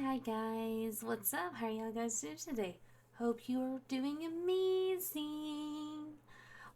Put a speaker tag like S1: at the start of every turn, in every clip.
S1: Hi guys, what's up? How are y'all guys doing today? Hope you are doing amazing.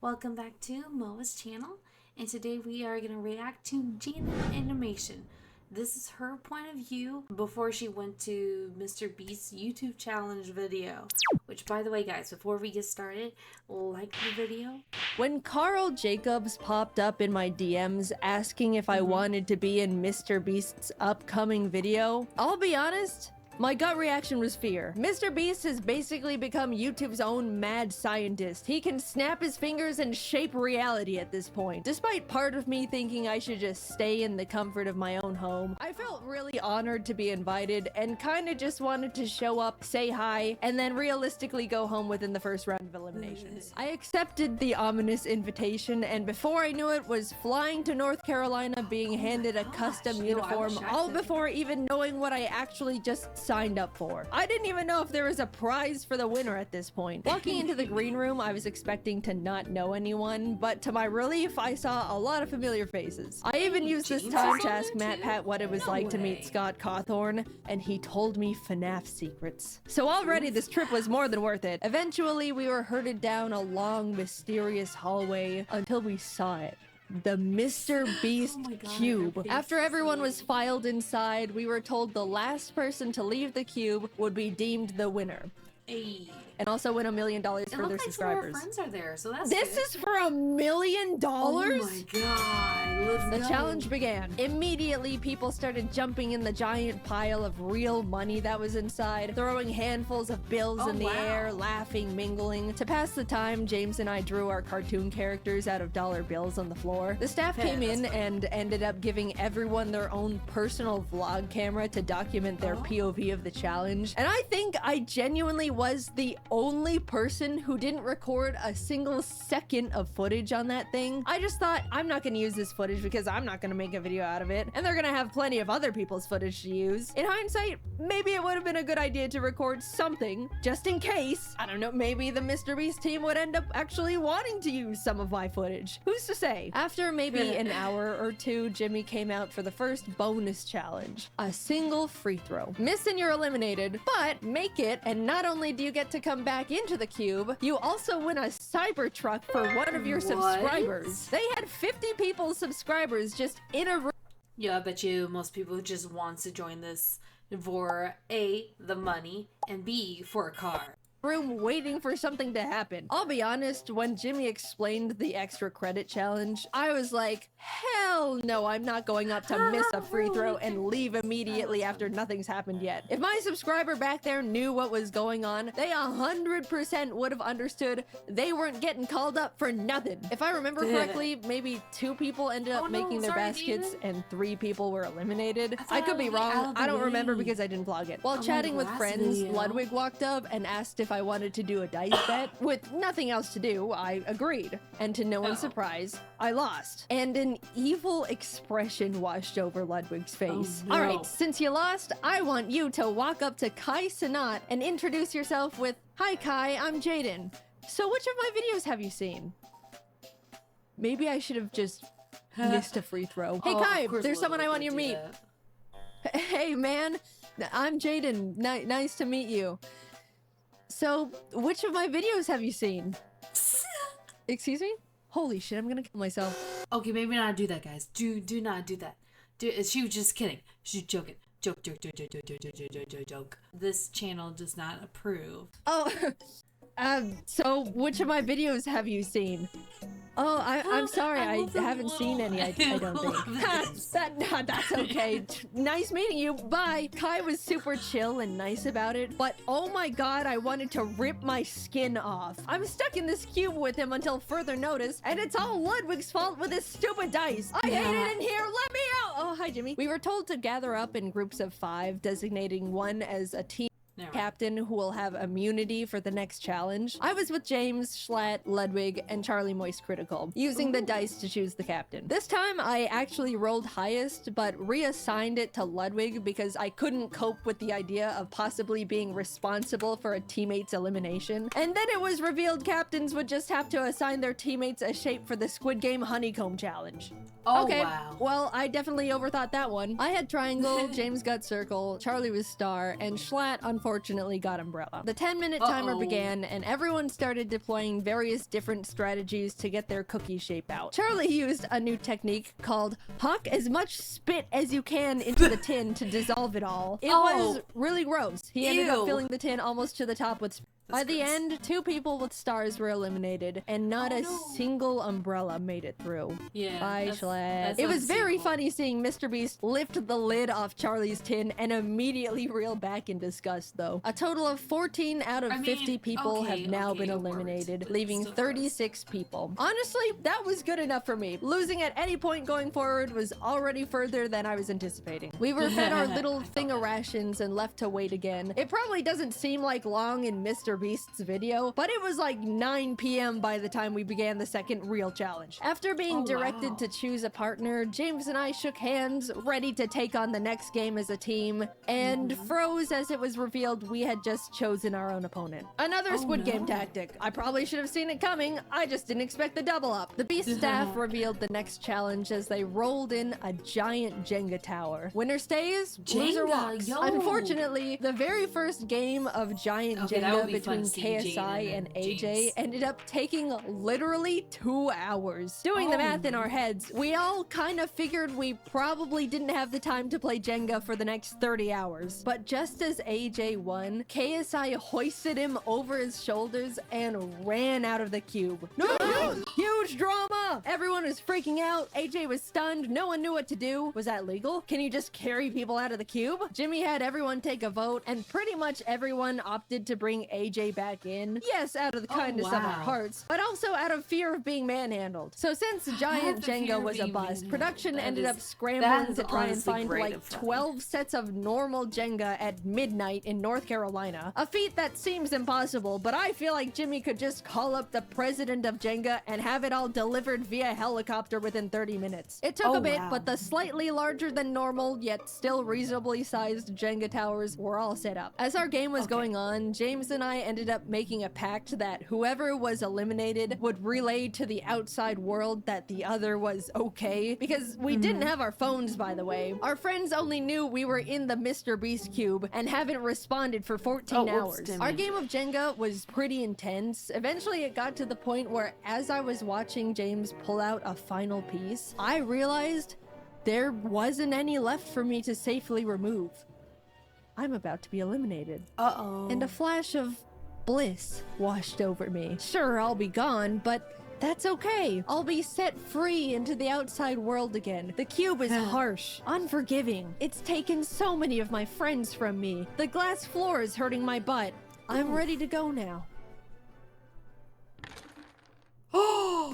S1: Welcome back to Moa's channel, and today we are going to react to JAIDEN animation. This is her point of view before she went to Mr. Beast's YouTube challenge video. Which, by the way guys, before we get started, like the video.
S2: When Carl Jacobs popped up in my DMs asking if I wanted to be in Mr. Beast's upcoming video, I'll be honest, my gut reaction was fear. Mr. Beast has basically become YouTube's own mad scientist. He can snap his fingers and shape reality at this point. Despite part of me thinking I should just stay in the comfort of my own home, I felt really honored to be invited and kinda just wanted to show up, say hi, and then realistically go home within the first round of eliminations. I accepted the ominous invitation, and before I knew it, was flying to North Carolina being handed a custom uniform, all before even knowing what I actually just signed up for. I didn't even know if there was a prize for the winner at this point. Walking into the green room, I was expecting to not know anyone, but to my relief, I saw a lot of familiar faces. I even used this time to ask Matt Pat what it was like to meet Scott Cawthorn, and he told me FNAF secrets. So already this trip was more than worth it. Eventually, we were herded down a long, mysterious hallway until we saw it. The Mr. Beast cube. After everyone was filed inside, we were told the last person to leave the cube would be deemed the winner.
S1: Hey.
S2: And also win $1 million for their subscribers.
S1: Friends are there, so that's
S2: this
S1: good.
S2: Is for $1 million?
S1: Oh my god, let's
S2: The
S1: go.
S2: challenge began. Immediately, people started jumping in the giant pile of real money that was inside, throwing handfuls of bills in the air, laughing, mingling. To pass the time, James and I drew our cartoon characters out of dollar bills on the floor. The staff came in and ended up giving everyone their own personal vlog camera to document their POV of the challenge. And I think I genuinely was the only person who didn't record a single second of footage on that thing. I just thought, I'm not gonna use this footage because I'm not gonna make a video out of it, and they're gonna have plenty of other people's footage to use. In hindsight, maybe it would have been a good idea to record something, just in case. I don't know, maybe the Mr. Beast team would end up actually wanting to use some of my footage. Who's to say? After maybe an hour or two, Jimmy came out for the first bonus challenge. A single free throw. Miss and you're eliminated, but make it, and not only do you get to come back into the cube, you also win a Cybertruck for one of your subscribers. They had 50 people's subscribers just in a room.
S1: Yeah, I bet you most people just wants to join this for A, the money, and B, for a car.
S2: Waiting for something to happen. I'll be honest, when Jimmy explained the extra credit challenge, I was like, hell no, I'm not going up to miss a free throw and leave immediately after nothing's happened yet. If my subscriber back there knew what was going on, they 100% would have understood they weren't getting called up for nothing. If I remember correctly, maybe 2 people ended up making their baskets and 3 people were eliminated. I could be wrong. I don't remember because I didn't vlog it. While chatting with friends, Ludwig walked up and asked if I wanted to do a dice bet. With nothing else to do, I agreed. And to no one's surprise, I lost. And an evil expression washed over Ludwig's face. All right, since you lost, I want you to walk up to Kai Sanat and introduce yourself with, "Hi Kai, I'm JAIDEN. So which of my videos have you seen?" Maybe I should have just missed a free throw. Hey Kai, there's someone I want you to meet. Hey man, I'm JAIDEN. Nice to meet you. So, which of my videos have you seen? Excuse me? Holy shit, I'm gonna kill myself.
S1: Okay, maybe not do that, guys. Do not do that. She was just kidding. She's joking. Joke. This channel does not approve.
S2: Oh, so which of my videos have you seen? Oh, I'm sorry, I haven't seen any, I don't think. That's okay. Nice meeting you, bye. Kai was super chill and nice about it, but oh my god, I wanted to rip my skin off. I'm stuck in this cube with him until further notice, and it's all Ludwig's fault with his stupid dice. I hate it in here, let me out! Oh, hi Jimmy. We were told to gather up in groups of 5, designating one as a team.
S1: There
S2: captain who will have immunity for the next challenge. I was with James, Schlatt, Ludwig, and Charlie Moist Critical, using the dice to choose the captain. This time, I actually rolled highest, but reassigned it to Ludwig because I couldn't cope with the idea of possibly being responsible for a teammate's elimination. And then it was revealed captains would just have to assign their teammates a shape for the Squid Game Honeycomb Challenge.
S1: Oh,
S2: okay,
S1: wow.
S2: well, I definitely overthought that one. I had triangle, James got circle, Charlie was star, and Schlatt unfortunately got umbrella. The 10-minute timer began, and everyone started deploying various different strategies to get their cookie shape out. Charlie used a new technique called huck as much spit as you can into the tin to dissolve it all. It was really gross. He ended up filling the tin almost to the top with spit. By the end, 2 people with stars were eliminated, and not a single umbrella made it through.
S1: Yeah.
S2: Bye, Schlatt. It was very funny seeing Mr. Beast lift the lid off Charlie's tin and immediately reel back in disgust, though. A total of 14 out of 50 people have now been eliminated, leaving 36 people. Honestly, that was good enough for me. Losing at any point going forward was already further than I was anticipating. We were fed our little thing of rations and left to wait again. It probably doesn't seem like long in Mr. Beast's video, but it was like 9 p.m. by the time we began the second real challenge. After being directed to choose a partner, James and I shook hands, ready to take on the next game as a team, and froze as it was revealed we had just chosen our own opponent. Another Squid Game tactic. I probably should have seen it coming. I just didn't expect the double up. The Beast staff revealed the next challenge as they rolled in a giant Jenga tower. Winner stays, loser walks. Unfortunately, the very first game of giant Jenga between KSI and AJ ended up taking literally 2 hours. Doing the math in our heads, we all kind of figured we probably didn't have the time to play Jenga for the next 30 hours. But just as AJ won, KSI hoisted him over his shoulders and ran out of the cube. No! Huge drama! Everyone was freaking out. AJ was stunned. No one knew what to do. Was that legal? Can you just carry people out of the cube? Jimmy had everyone take a vote, and pretty much everyone opted to bring AJ back in. Yes, out of the kindness of our hearts, but also out of fear of being manhandled. So since giant Jenga was a bust, production ended up scrambling to try and find like 12 sets of normal Jenga at midnight in North Carolina. A feat that seems impossible, but I feel like Jimmy could just call up the president of Jenga and have it all delivered via helicopter within 30 minutes. It took a bit, but the slightly larger than normal, yet still reasonably sized Jenga towers were all set up. As our game was going on, James and I ended up making a pact that whoever was eliminated would relay to the outside world that the other was okay, because we didn't have our phones, by the way. Our friends only knew we were in the Mr. Beast cube and haven't responded for 14 hours. Our game of Jenga was pretty intense. Eventually it got to the point where as I was watching James pull out a final piece, I realized there wasn't any left for me to safely remove. I'm about to be eliminated. And a flash of bliss washed over me. Sure, I'll be gone, but that's okay. I'll be set free into the outside world again. The cube is harsh, unforgiving. It's taken so many of my friends from me. The glass floor is hurting my butt. I'm ready to go now.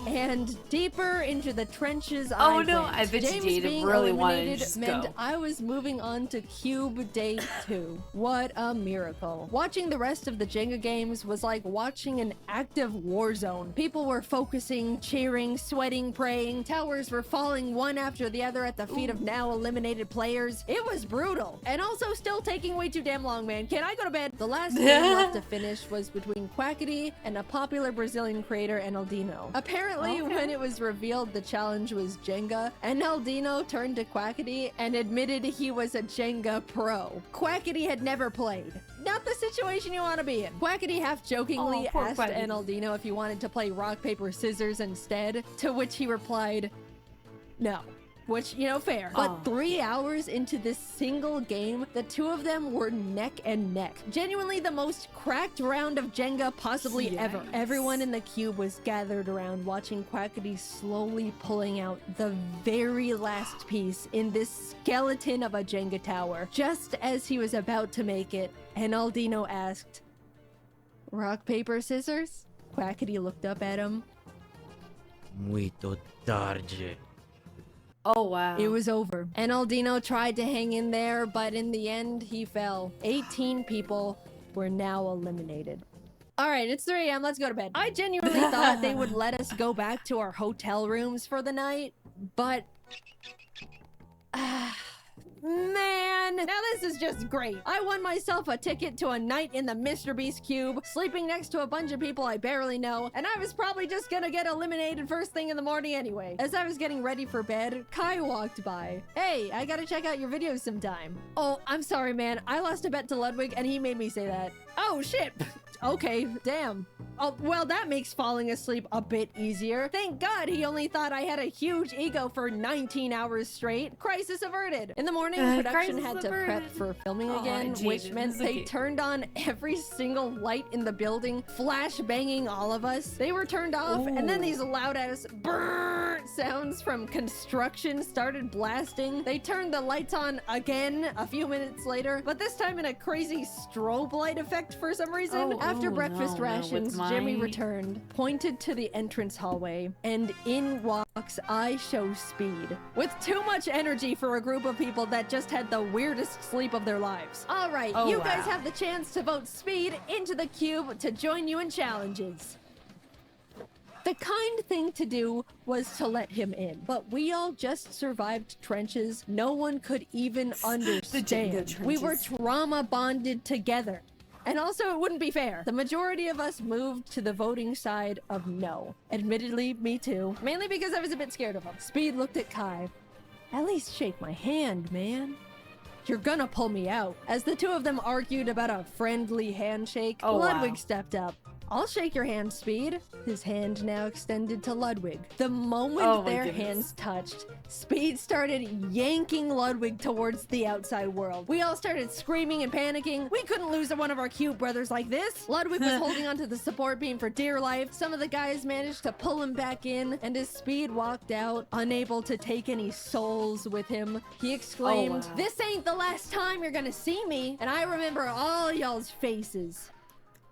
S2: And deeper into the trenches I went.
S1: I bet
S2: James
S1: you
S2: being
S1: really wanted to
S2: eliminated
S1: just
S2: meant
S1: go.
S2: I was moving on to Cube Day 2. What a miracle. Watching the rest of the Jenga games was like watching an active war zone. People were focusing, cheering, sweating, praying. Towers were falling one after the other at the feet of now eliminated players. It was brutal. And also still taking way too damn long, man. Can I go to bed? The last game left to finish was between Quackity and a popular Brazilian creator, Enaldino. Apparently, when it was revealed the challenge was Jenga, Enaldino turned to Quackity and admitted he was a Jenga pro. Quackity had never played. Not the situation you want to be in. Quackity half-jokingly asked Enaldino if he wanted to play rock, paper, scissors instead, to which he replied, no. Which, you know, fair. But 3 hours into this single game, the two of them were neck and neck. Genuinely the most cracked round of Jenga possibly ever. Everyone in the cube was gathered around watching Quackity slowly pulling out the very last piece in this skeleton of a Jenga tower. Just as he was about to make it, Enaldino asked, rock, paper, scissors? Quackity looked up at him.
S3: Muito tarde.
S1: Oh, wow.
S2: It was over. Enaldino tried to hang in there, but in the end, he fell. 18 people were now eliminated. All right, it's 3 a.m. Let's go to bed. I genuinely thought they would let us go back to our hotel rooms for the night, but... man, now this is just great. I won myself a ticket to a night in the Mr. Beast cube, sleeping next to a bunch of people I barely know, and I was probably just gonna get eliminated first thing in the morning anyway. As I was getting ready for bed, Kai walked by. Hey, I gotta check out your videos sometime. Oh, I'm sorry, man. I lost a bet to Ludwig and he made me say that. Oh, shit. Okay, damn. Oh, well, that makes falling asleep a bit easier. Thank God he only thought I had a huge ego for 19 hours straight. Crisis averted. In the morning, production had to prep for filming again, which meant they turned on every single light in the building, flash banging all of us. They were turned off, and then these loud-ass brrrr sounds from construction started blasting. They turned the lights on again a few minutes later, but this time in a crazy strobe light effect for some reason. After breakfast rations, Jimmy returned, pointed to the entrance hallway, and in walks I Show Speed. With too much energy for a group of people that just had the weirdest sleep of their lives. All right, you guys have the chance to vote Speed into the cube to join you in challenges. The kind thing to do was to let him in, but we all just survived trenches no one could even understand. We were trauma bonded together. And also, it wouldn't be fair. The majority of us moved to the voting side of no. Admittedly, me too. Mainly because I was a bit scared of him. Speed looked at Kai. At least shake my hand, man. You're gonna pull me out. As the two of them argued about a friendly handshake, Ludwig stepped up. I'll shake your hand, Speed. His hand now extended to Ludwig. The moment their hands touched, Speed started yanking Ludwig towards the outside world. We all started screaming and panicking. We couldn't lose one of our cute brothers like this. Ludwig was holding onto the support beam for dear life. Some of the guys managed to pull him back in, and as Speed walked out, unable to take any souls with him, he exclaimed, "This ain't the last time you're gonna see me, and I remember all y'all's faces."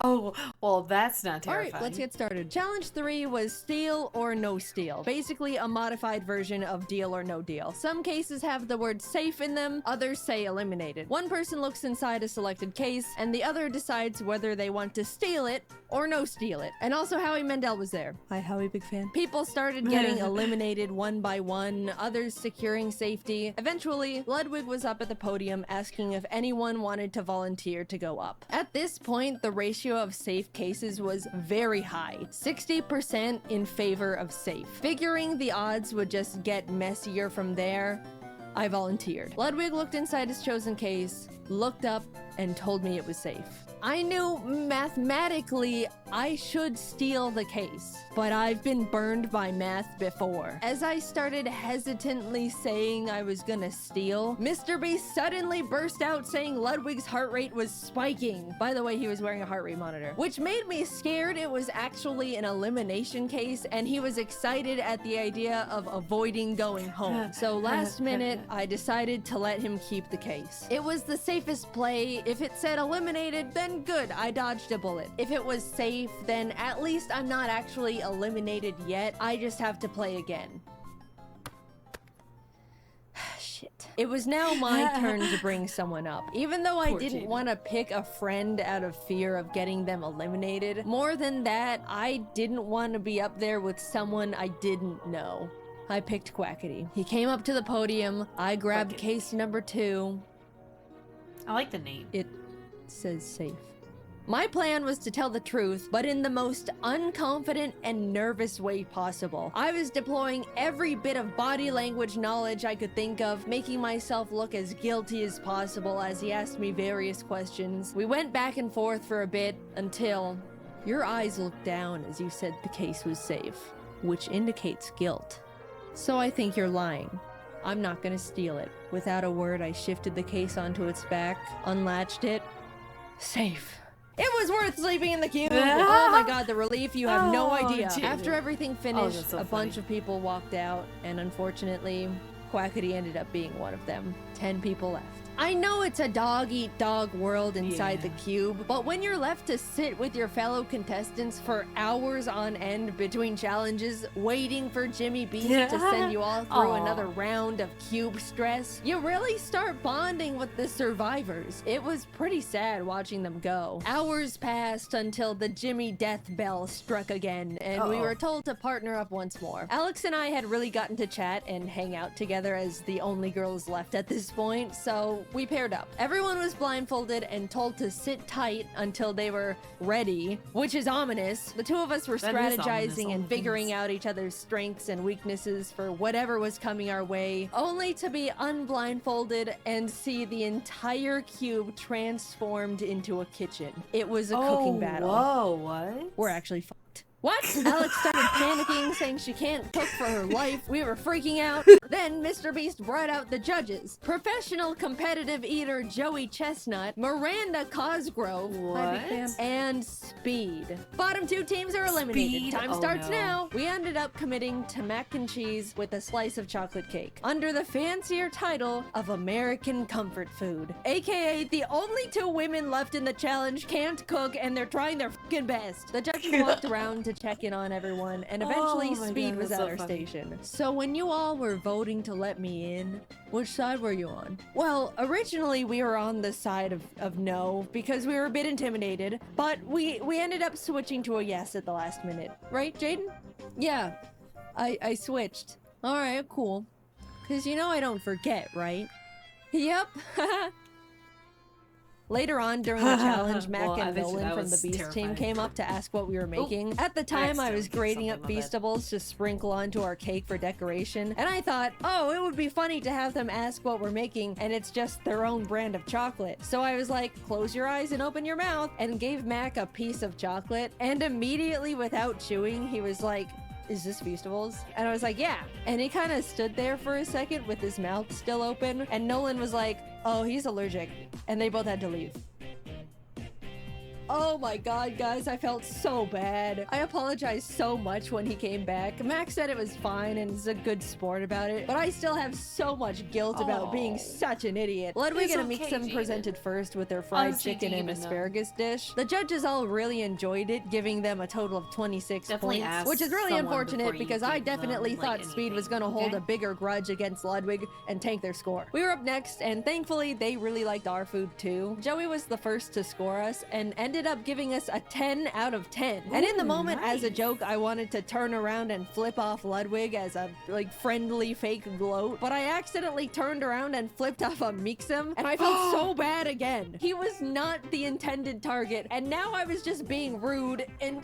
S1: Oh, well, that's not terrifying.
S2: All right, let's get started. Challenge 3 was steal or no steal. Basically a modified version of deal or no deal. Some cases have the word safe in them, others say eliminated. One person looks inside a selected case, and the other decides whether they want to steal it or no steal it. And also Howie Mandel was there. Hi, Howie, big fan. People started getting eliminated one by one, others securing safety. Eventually, Ludwig was up at the podium asking if anyone wanted to volunteer to go up. At this point, the ratio of safe cases was very high, 60% in favor of safe. Figuring the odds would just get messier from there, I volunteered. Ludwig looked inside his chosen case, looked up, and told me it was safe. I knew mathematically I should steal the case, but I've been burned by math before. As I started hesitantly saying I was gonna steal, Mr. Beast suddenly burst out saying Ludwig's heart rate was spiking. By the way, he was wearing a heart rate monitor, which made me scared it was actually an elimination case, and he was excited at the idea of avoiding going home. So last minute, I decided to let him keep the case. It was the safest play. If it said eliminated, then good, I dodged a bullet. If it was safe, then at least I'm not actually eliminated yet. I just have to play again. Shit. It was now my turn to bring someone up. Even though I didn't want to pick a friend out of fear of getting them eliminated, more than that, I didn't want to be up there with someone I didn't know. I picked Quackity. He came up to the podium. I grabbed case number 2.
S1: I like the name.
S2: It says safe. My plan was to tell the truth, but in the most unconfident and nervous way possible. I was deploying every bit of body language knowledge I could think of, making myself look as guilty as possible as he asked me various questions. We went back and forth for a bit until your eyes looked down as you said the case was safe, which indicates guilt. So I think you're lying. I'm not gonna steal it. Without a word, I shifted the case onto its back, unlatched it. Safe. It was worth sleeping in the cube! Oh my god, the relief, you have no idea. After everything finished, a bunch of people walked out, and unfortunately, Quackity ended up being one of them. 10 people left. I know it's a dog-eat-dog world inside the
S1: Yeah.
S2: cube, but when you're left to sit with your fellow contestants for hours on end between challenges, waiting for Jimmy Beast to send you all through
S1: Aw.
S2: another round of cube stress, you really start bonding with the survivors. It was pretty sad watching them go. Hours passed until the Jimmy death bell struck again, and we were told to partner up once more. Alex and I had really gotten to chat and hang out together as the only girls left at this point, so we paired up. Everyone was blindfolded and told to sit tight until they were ready, which is ominous. The two of us were
S1: That is ominous,
S2: strategizing
S1: all
S2: and
S1: the
S2: figuring
S1: things.
S2: out each other's strengths and weaknesses for whatever was coming our way, only to be unblindfolded and see the entire cube transformed into a kitchen. It was a cooking battle.
S1: Whoa, what?
S2: We're actually fucked. What? Alex started panicking, saying she can't cook for her life. We were freaking out. Then Mr. Beast brought out the judges. Professional competitive eater Joey Chestnut, Miranda Cosgrove, hi, big fan,
S1: What?
S2: and Speed. Bottom two teams are eliminated.
S1: Speed?
S2: Time
S1: Oh,
S2: starts
S1: no.
S2: now. We ended up committing to mac and cheese with a slice of chocolate cake, under the fancier title of American Comfort Food. AKA the only two women left in the challenge can't cook and they're trying their fucking best. The judges walked around to check in on everyone, and eventually
S1: Oh my
S2: Speed
S1: God,
S2: was
S1: that's
S2: at
S1: so
S2: our
S1: funny.
S2: station. So when you all were voting to let me in, which side were you on? Well, originally we were on the side of no, because we were a bit intimidated, but we ended up switching to a yes at the last minute. Right, Jaden? Yeah, I switched. Alright, cool. Cause you know I don't forget, right? Yep. Later on during the challenge, Mac
S1: Well, I
S2: and
S1: bet you
S2: Nolan
S1: that
S2: from the
S1: was
S2: Beast team
S1: terrifying.
S2: came up to ask what we were making. At the time, I was
S1: accidentally
S2: grating
S1: did
S2: up
S1: something, my bad.
S2: Feastables to sprinkle onto our cake for decoration, and I thought, oh, it would be funny to have them ask what we're making, and it's just their own brand of chocolate. So I was like, close your eyes and open your mouth, and gave Mac a piece of chocolate, and immediately without chewing, he was like, is this Feastables? And I was like, yeah. And he kind of stood there for a second with his mouth still open, and Nolan was like, oh, he's allergic. And they both had to leave. Oh my god, guys, I felt so bad. I apologized so much when he came back. Max said it was fine and is a good sport about it, but I still have so much guilt about being such an idiot. Ludwig
S1: It's
S2: and
S1: okay,
S2: Amixem
S1: Jaden.
S2: presented first with their fried
S1: Honestly,
S2: chicken and
S1: Jaden,
S2: asparagus dish. The judges all really enjoyed it, giving them a total of 26
S1: Definitely
S2: points,
S1: ask
S2: which is really
S1: someone
S2: unfortunate
S1: before you
S2: because I
S1: give them,
S2: definitely
S1: like,
S2: thought Speed was
S1: anything,
S2: gonna hold
S1: okay?
S2: a bigger grudge against Ludwig and tank their score. We were up next, and thankfully they really liked our food too. Joey was the first to score us and ended up giving us a 10 out of 10. And in the
S1: Ooh,
S2: moment, as a
S1: nice.
S2: joke, I wanted to turn around and flip off Ludwig as a like friendly fake gloat, but I accidentally turned around and flipped off a Mixem, and I felt so bad again. He was not the intended target, and now I was just being rude, and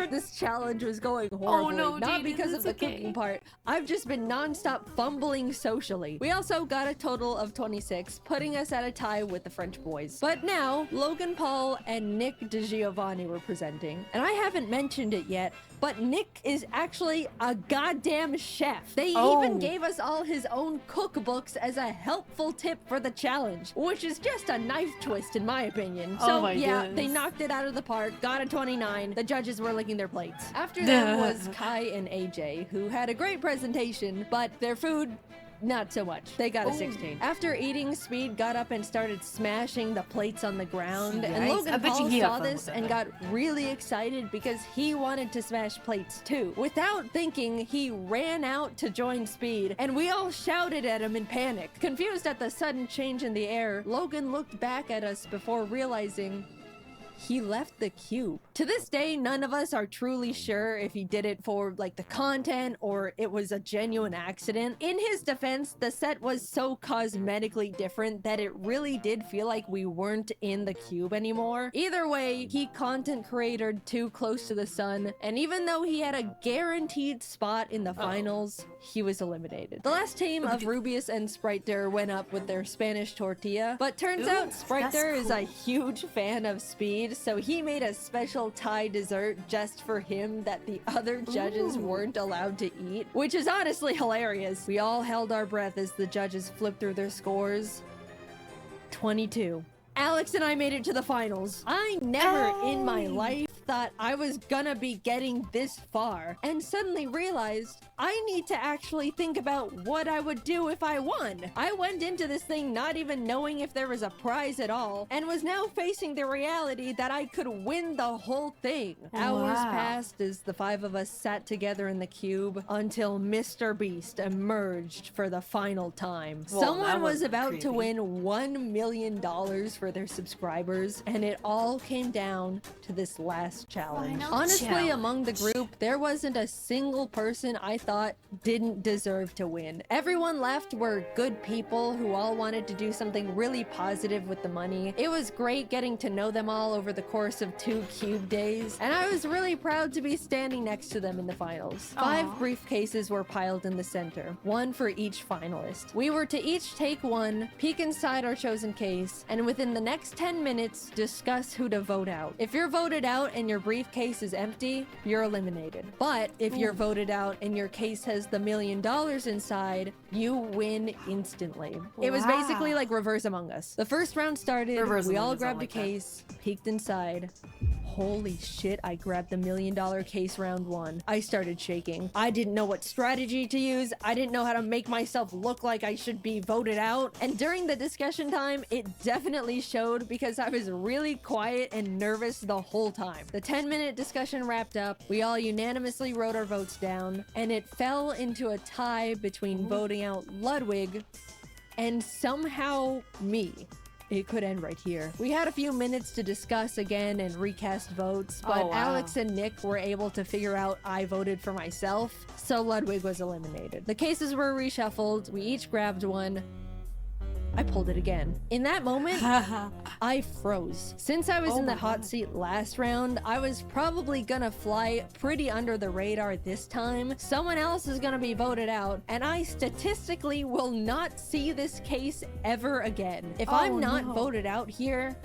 S2: this challenge was going horribly.
S1: no,
S2: Not
S1: Jaden,
S2: because of
S1: it's
S2: the
S1: okay.
S2: cooking part. I've just been nonstop fumbling socially. We also got a total of 26, putting us at a tie with the French boys. But now, Logan Paul and Nick DiGiovanni were presenting, and I haven't mentioned it yet, but Nick is actually a goddamn chef. They even gave us all his own cookbooks as a helpful tip for the challenge, which is just a knife twist in my opinion. So
S1: my
S2: yeah,
S1: goodness.
S2: they knocked it out of the park, got a 29. The judges were licking their plates. After them was Kai and AJ, who had a great presentation, but their food, not so much. They got a 16. After eating, Speed got up and started smashing the plates on the ground, and
S1: Yikes. I
S2: Logan
S1: bet you
S2: Paul
S1: he had
S2: saw
S1: fun
S2: this
S1: with
S2: and
S1: that.
S2: got really excited because he wanted to smash plates too. Without thinking, he ran out to join Speed, and we all shouted at him in panic. Confused at the sudden change in the air, Logan looked back at us before realizing he left the cube. To this day, none of us are truly sure if he did it for like the content or it was a genuine accident. In his defense, the set was so cosmetically different that it really did feel like we weren't in the cube anymore. Either way, he content created too close to the sun, and even though he had a guaranteed spot in the finals, he was eliminated. The last team of Rubius and Spriter went up with their Spanish tortilla, but turns
S1: Ooh,
S2: out Spriter
S1: that's
S2: is a
S1: cool.
S2: huge fan of Speed, so he made a special Thai dessert just for him that the other judges
S1: Ooh.
S2: weren't allowed to eat, which is honestly hilarious. We all held our breath as the judges flipped through their scores. 22. Alex and I made it to the finals. I never in my life thought I was gonna be getting this far, and suddenly realized I need to actually think about what I would do if I won. I went into this thing not even knowing if there was a prize at all, and was now facing the reality that I could win the whole thing. Hours passed as the 5 of us sat together in the cube until Mr. Beast emerged for the final time.
S1: Well,
S2: Someone was about
S1: creepy.
S2: to win $1 million for their subscribers, and it all came down to this last challenge.
S1: Final
S2: Honestly,
S1: challenge.
S2: among the group, there wasn't a single person I thought didn't deserve to win. Everyone left were good people who all wanted to do something really positive with the money. It was great getting to know them all over the course of 2 cube days, and I was really proud to be standing next to them in the finals. 5
S1: Aw.
S2: briefcases were piled in the center, one for each finalist. We were to each take one, peek inside our chosen case, and within the next 10 minutes, discuss who to vote out. If you're voted out and your briefcase is empty, you're eliminated. But if you're voted out and your case has the $1 million inside, you win instantly. It was basically
S1: Wow.
S2: like Reverse Among Us. The first round started,
S1: Reverse
S2: we
S1: Among
S2: all
S1: Us, I
S2: grabbed a
S1: like that.
S2: case, peeked inside. Holy shit, I grabbed the $1 million case round 1. I started shaking. I didn't know what strategy to use. I didn't know how to make myself look like I should be voted out. And during the discussion time, it definitely showed because I was really quiet and nervous the whole time. The 10-minute discussion wrapped up. We all unanimously wrote our votes down, and it fell into a tie between voting out Ludwig and somehow me. It could end right here. We had a few minutes to discuss again and recast votes, but
S1: Oh, wow.
S2: Alex and Nick were able to figure out I voted for myself, so Ludwig was eliminated. The cases were reshuffled, we each grabbed one. I pulled it again. In that moment, I froze. Since I was
S1: Oh
S2: in the
S1: my
S2: hot
S1: God.
S2: seat last round, I was probably gonna fly pretty under the radar this time. Someone else is gonna be voted out, and I statistically will not see this case ever again. If I'm not
S1: no.
S2: voted out here,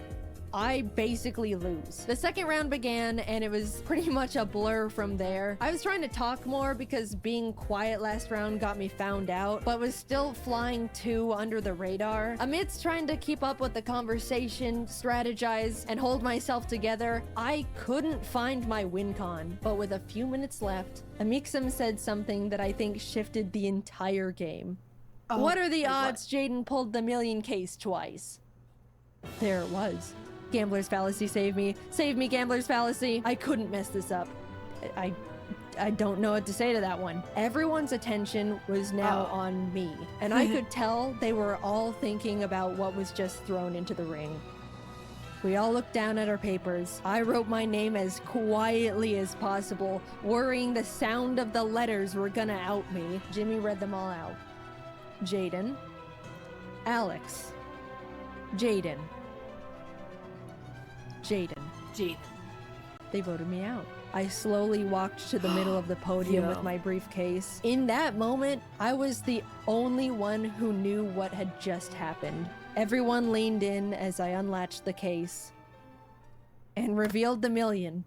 S2: I basically lose. The second round began, and it was pretty much a blur from there. I was trying to talk more because being quiet last round got me found out, but was still flying 2 under the radar. Amidst trying to keep up with the conversation, strategize, and hold myself together, I couldn't find my win con. But with a few minutes left, Amixem said something that I think shifted the entire game. What are the
S1: wait, what?
S2: odds Jaden pulled the $1 million case twice? There it was. Gambler's fallacy, save me. Save me, gambler's fallacy. I couldn't mess this up. I don't know what to say to that one. Everyone's attention was now on me, and I could tell they were all thinking about what was just thrown into the ring. We all looked down at our papers. I wrote my name as quietly as possible, worrying the sound of the letters were gonna out me. Jimmy read them all out. Jaden. Alex. Jaden. Jaden.
S1: Jaden.
S2: They voted me out. I slowly walked to the middle of the podium with my briefcase. In that moment, I was the only one who knew what had just happened. Everyone leaned in as I unlatched the case and revealed the $1 million.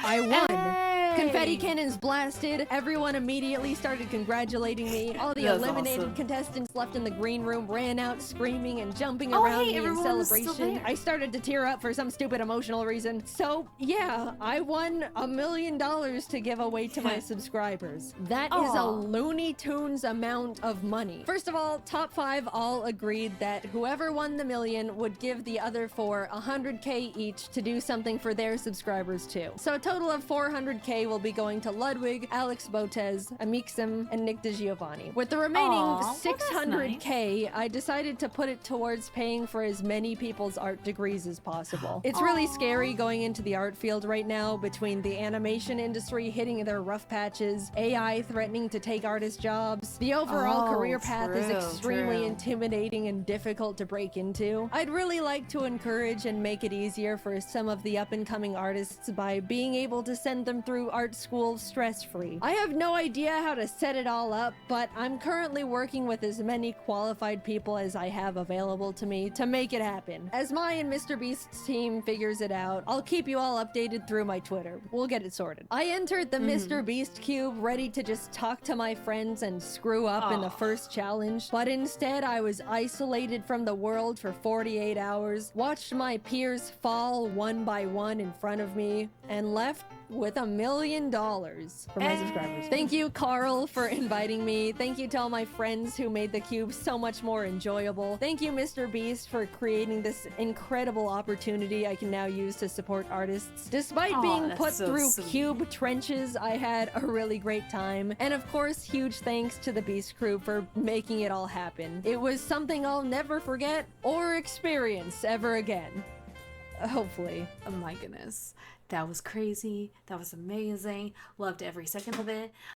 S2: I won!
S1: Hey!
S2: Confetti cannons blasted. Everyone immediately started congratulating me. All the
S1: That's
S2: eliminated
S1: awesome.
S2: contestants left in the green room ran out screaming and jumping
S1: Oh,
S2: around
S1: hey,
S2: me in
S1: everyone was still
S2: celebration.
S1: there.
S2: I started to tear up for some stupid emotional reason. So, yeah, I won $1 million to give away to my subscribers. That is a
S1: Aw.
S2: Looney Tunes amount of money. First of all, top 5 all agreed that whoever won the $1 million would give the other 4 $100K each to do something for their subscribers too. So a total of $400K will be going to Ludwig, Alex Botez, Amixem, and Nick DeGiovanni. With the remaining
S1: Aw, well, that's
S2: $600K, I decided to put it towards paying for as many people's art degrees as possible. It's really scary going into the art field right now between the animation industry hitting their rough patches, AI threatening to take artist jobs. The overall
S1: Oh,
S2: career path is
S1: true,
S2: extremely
S1: true.
S2: intimidating and difficult to break into. I'd really like to encourage and make it easier for some of the up-and-coming artists by being able to send them through to art school stress-free. I have no idea how to set it all up, but I'm currently working with as many qualified people as I have available to me to make it happen. As my and Mr. Beast's team figures it out, I'll keep you all updated through my Twitter. We'll get it sorted. I entered the Mr. Beast cube ready to just talk to my friends and screw up in the first challenge, but instead I was isolated from the world for 48 hours, watched my peers fall one by one in front of me, and left with $1 million for my subscribers. Thank you, Carl, for inviting me. Thank you to all my friends who made the cube so much more enjoyable. Thank you, Mr. Beast, for creating this incredible opportunity I can now use to support artists. Despite being put through cube trenches, I had a really great time. And of course, huge thanks to the Beast crew for making it all happen. It was something I'll never forget or experience ever again. Hopefully.
S1: Oh my goodness. That was crazy. That was amazing. Loved every second of it.